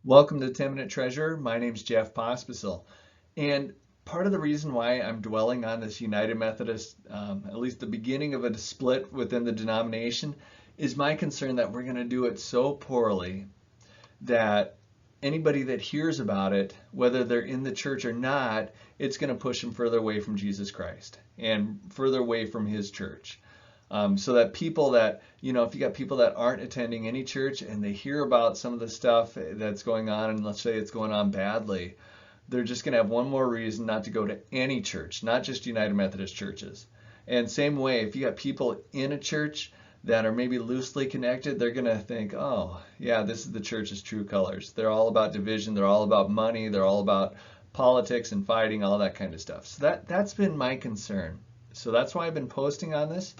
Welcome to 10-Minute Treasure. My name's Jeff Pospisil. And part of the reason why I'm dwelling on this United Methodist, at least the beginning of a split within the denomination, is my concern that we're going to do it so poorly that anybody that hears about it, whether they're in the church or not, it's going to push them further away from Jesus Christ and further away from his church. So that people that, if you got people that aren't attending any church and they hear about some of the stuff that's going on, and let's say it's going on badly, they're just going to have one more reason not to go to any church, not just United Methodist churches. And same way, if you got people in a church that are maybe loosely connected, they're going to think, oh, yeah, this is the church's true colors. They're all about division. They're all about money. They're all about politics and fighting, all that kind of stuff. So that's been my concern. So that's why I've been posting on this.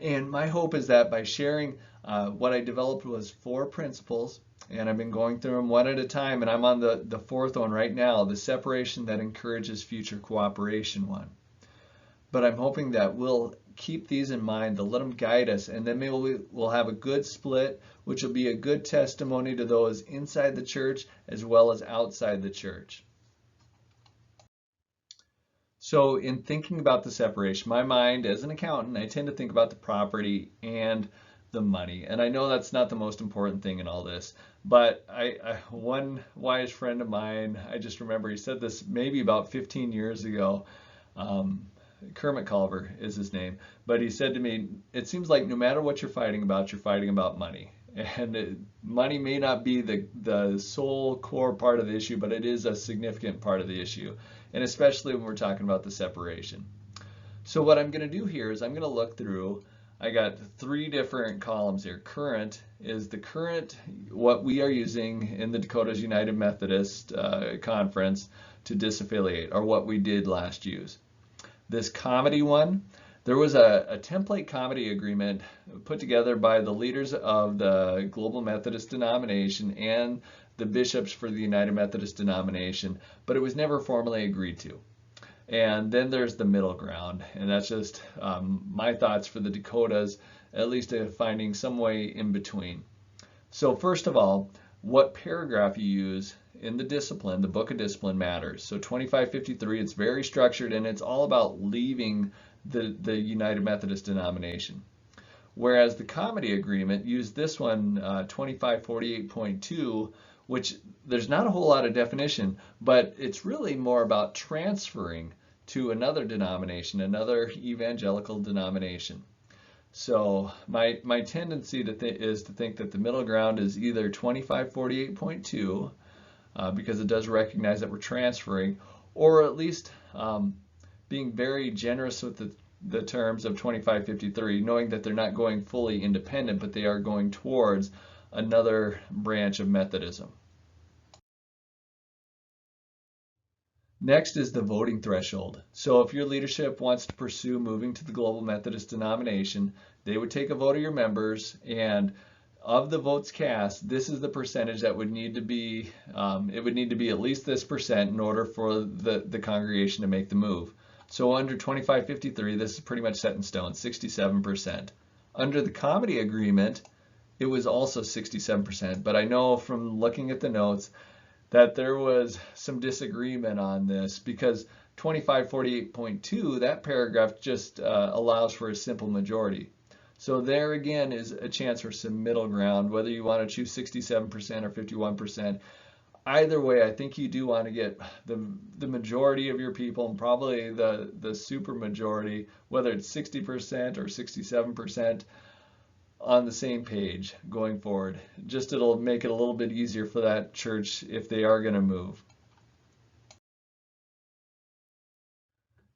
And my hope is that by sharing what I developed was 4 principles, and I've been going through them one at a time, and I'm on the 4th one right now, the separation that encourages future cooperation one. But I'm hoping that we'll keep these in mind, to let them guide us, and then maybe we'll have a good split, which will be a good testimony to those inside the church as well as outside the church. So in thinking about the separation, my mind as an accountant, I tend to think about the property and the money. And I know that's not the most important thing in all this, but one wise friend of mine, I just remember he said this maybe about 15 years ago. Kermit Culver is his name, but he said to me, it seems like no matter what you're fighting about money. And money may not be the sole core part of the issue, but it is a significant part of the issue, and especially when we're talking about the separation. So what I'm going to do here is I'm going to look through, I got 3 different columns here. Current is the current, what we are using in the Dakotas United Methodist Conference to disaffiliate, or what we did last use. This comedy one, there was a template comedy agreement put together by the leaders of the Global Methodist denomination and the bishops for the United Methodist denomination, but it was never formally agreed to. And then there's the middle ground, and that's just my thoughts for the Dakotas, at least finding some way in between. So first of all, what paragraph you use in the discipline, the Book of Discipline, matters. So 2553, it's very structured, and it's all about leaving the United Methodist denomination. Whereas the comedy agreement used this one, 2548.2, which there's not a whole lot of definition, but it's really more about transferring to another denomination, another evangelical denomination. So my tendency is to think that the middle ground is either 2548.2, because it does recognize that we're transferring, or at least being very generous with the terms of 2553, knowing that they're not going fully independent, but they are going towards another branch of Methodism. Next is the voting threshold. So if your leadership wants to pursue moving to the Global Methodist denomination, they would take a vote of your members, and of the votes cast, this is the percentage that would need to be, it would need to be at least this percent in order for the congregation to make the move. So under 2553, this is pretty much set in stone, 67%. Under the comedy agreement, it was also 67%, but I know from looking at the notes that there was some disagreement on this, because 2548.2, that paragraph just allows for a simple majority. So there again is a chance for some middle ground, whether you want to choose 67% or 51%. Either way, I think you do want to get the majority of your people, and probably the super majority, whether it's 60% or 67%, on the same page going forward. Just it'll make it a little bit easier for that church if they are going to move.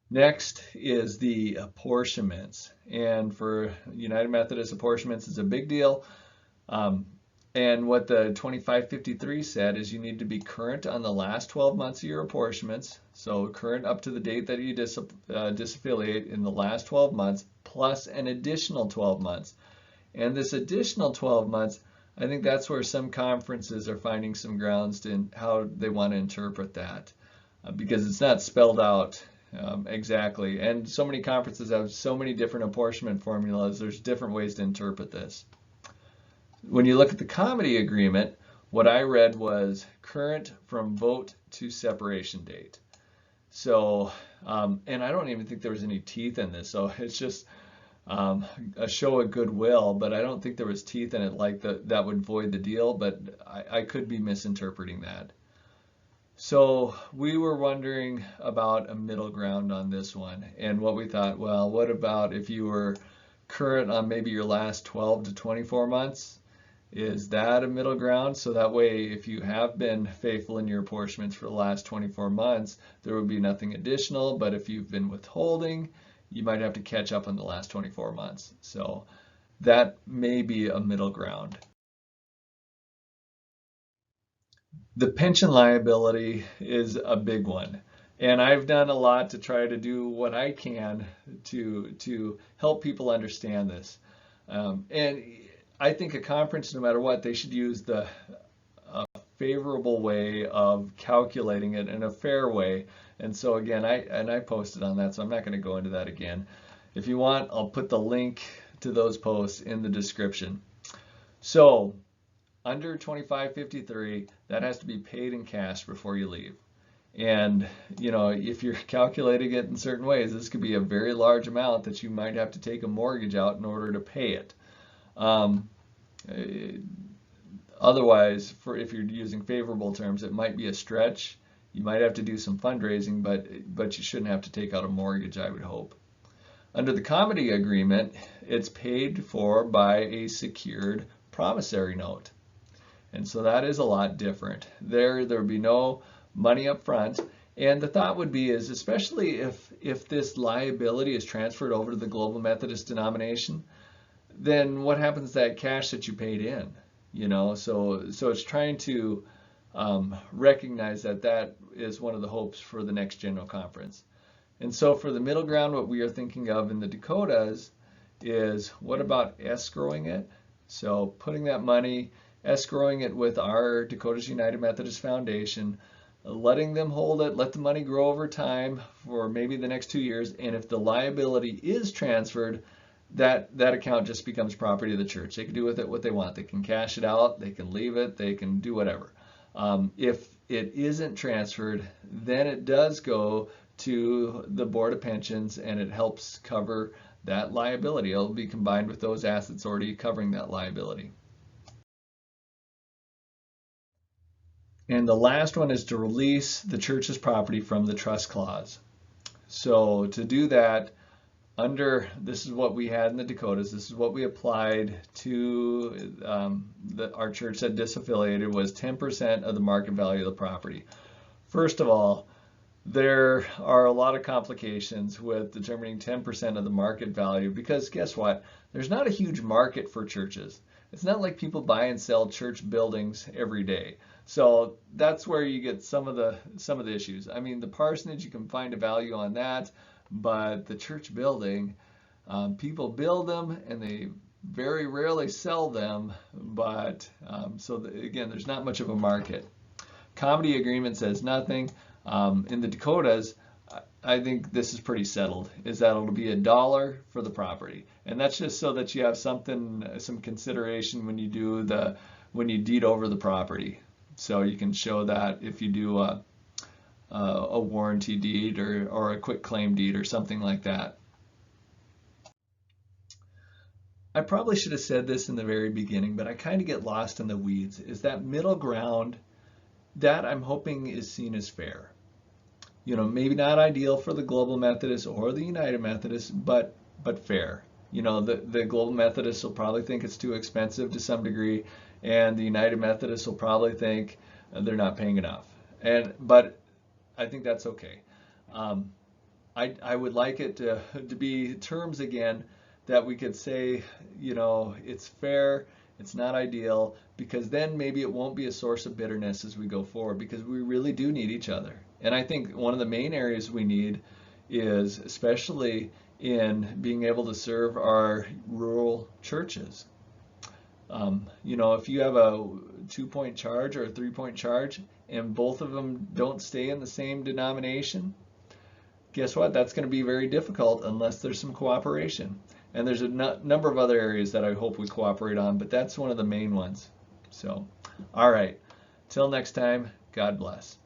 Next is the apportionments, and for United Methodist, apportionments is a big deal. And what the 2553 said is you need to be current on the last 12 months of your apportionments, so current up to the date that you disaffiliate in the last 12 months, plus an additional 12 months. And this additional 12 months, I think that's where some conferences are finding some grounds in how they want to interpret that, because it's not spelled out exactly. And so many conferences have so many different apportionment formulas, there's different ways to interpret this. When you look at the comedy agreement, what I read was current from vote to separation date. So, and I don't even think there was any teeth in this, so it's just a show of goodwill, but I don't think there was teeth in it like that would void the deal, but I could be misinterpreting that. So we were wondering about a middle ground on this one, and what we thought, well, what about if you were current on maybe your last 12 to 24 months? Is that a middle ground? So that way, if you have been faithful in your apportionments for the last 24 months, there would be nothing additional, but if you've been withholding, you might have to catch up on the last 24 months. So that may be a middle ground. The pension liability is a big one. And I've done a lot to try to do what I can to help people understand this. And I think a conference, no matter what, they should use the favorable way of calculating it in a fair way. And so again, I posted on that, so I'm not going to go into that again. If you want, I'll put the link to those posts in the description. So under 2553, that has to be paid in cash before you leave. And you know, if you're calculating it in certain ways, this could be a very large amount that you might have to take a mortgage out in order to pay it. Otherwise, if you're using favorable terms, it might be a stretch. You might have to do some fundraising, but you shouldn't have to take out a mortgage, I would hope. Under the comity agreement, it's paid for by a secured promissory note. And so that is a lot different. There would be no money up front. And the thought would be is, especially if this liability is transferred over to the Global Methodist denomination, then what happens to that cash that you paid in? You know, so it's trying to recognize that is one of the hopes for the next General Conference. And so for the middle ground, what we are thinking of in the Dakotas is, what about escrowing it? So putting that money, escrowing it with our Dakotas United Methodist Foundation, letting them hold it, let the money grow over time for maybe the next 2 years, and if the liability is transferred, that account just becomes property of the church. They can do with it what they want. They can cash it out, they can leave it, they can do whatever. If it isn't transferred, then it does go to the Board of Pensions and it helps cover that liability. It'll be combined with those assets already covering that liability. And the last one is to release the church's property from the trust clause. So to do that, this is what we had in the Dakotas, this is what we applied to our church that disaffiliated, was 10% of the market value of the property. First of all, there are a lot of complications with determining 10% of the market value, because guess what? There's not a huge market for churches. It's not like people buy and sell church buildings every day. So that's where you get some of the issues. I mean, the parsonage, you can find a value on that, but the church building, people build them and they very rarely sell them, but again, there's not much of a market. Comity agreement says nothing. In the Dakotas, I think this is pretty settled, is that it'll be $1 for the property. And that's just so that you have some consideration when you deed over the property. So you can show that if you do a warranty deed or a quick claim deed or something like that. I probably should have said this in the very beginning, but I kind of get lost in the weeds, is that middle ground that I'm hoping is seen as fair. You know, maybe not ideal for the Global Methodist or the United Methodist, but fair. You know, the Global Methodists will probably think it's too expensive to some degree, and the United Methodists will probably think they're not paying enough. But I think that's okay. I would like it to be terms again that we could say, you know, it's fair, it's not ideal, because then maybe it won't be a source of bitterness as we go forward, because we really do need each other. And I think one of the main areas we need is especially in being able to serve our rural churches. You know, if you have a 2-point charge or a 3-point charge and both of them don't stay in the same denomination, guess what? That's going to be very difficult unless there's some cooperation. And there's a number of other areas that I hope we cooperate on, but that's one of the main ones. So, all right. Till next time, God bless.